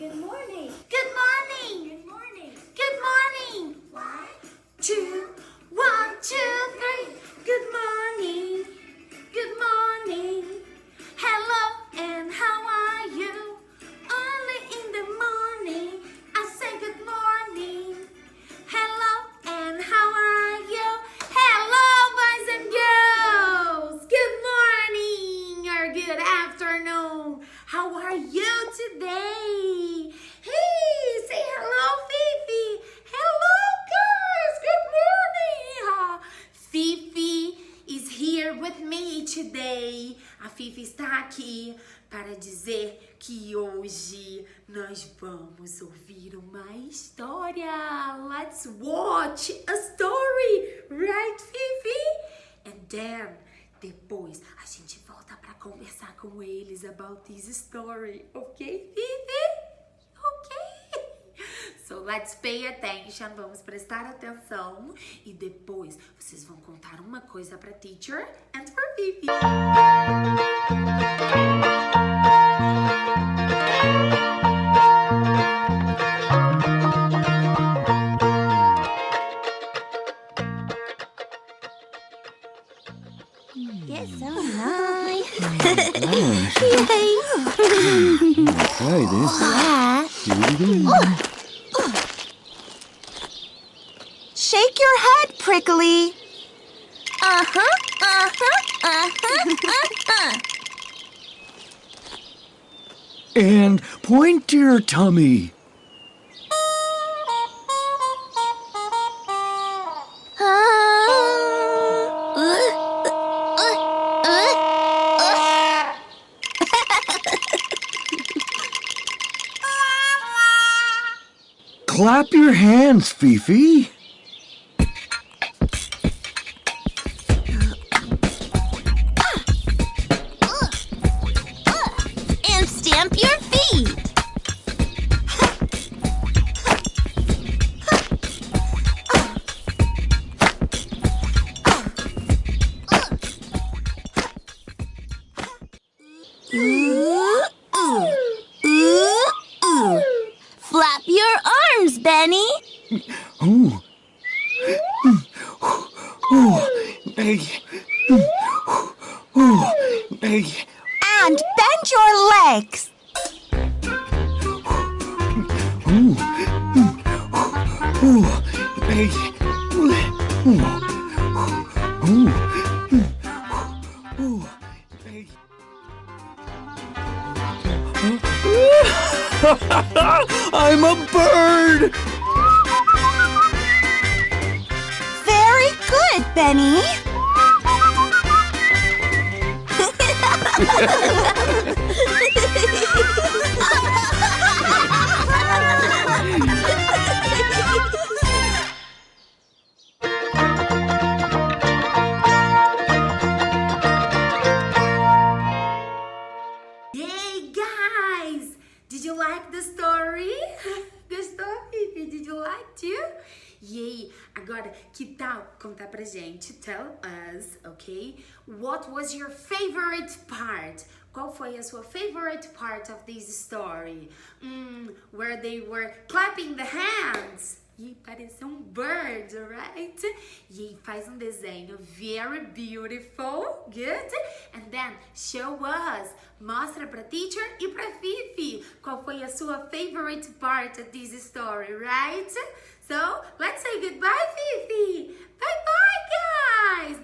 Good morning. Good morning. Good morning. Good morning. 1, 2, 1, 2, 3. Good morning. Good morning. Hello and how are you? Early in the morning, I say good morning. Hello and how are you? Hello, boys and girls. Good morning or good afternoon. How are you today? Hey, say hello, Fifi. Hello, guys. Good morning. Fifi is here with me today. A Fifi está aqui para dizer que hoje nós vamos ouvir uma história. Let's watch a story, right, Fifi? And then, depois, a gente volta para conversar com eles about this story, okay, Fifi? Okay. So let's pay attention, vamos prestar atenção e depois vocês vão contar uma coisa para teacher and for Fifi. It's so nice. Try this. Shake your head, Prickly. And point to your tummy. Clap your hands, Fifi. And stamp your feet. Flap your arms, Benny. Oh. And bend your legs. I'm a bird! Very good, Benny. Yay, guys! Did you like the story? The story, did you like too? Yay! Agora, que tal contar pra gente? Tell us, okay? What was your favorite part? Qual foi a sua favorite part of this story? Where they were clapping the hands. E parecia bird, right? E faz desenho very beautiful, good? And then show us, mostra pra teacher e pra Fifi qual foi a sua favorite part of this story, right? So let's say goodbye, Fifi. Bye bye, guys.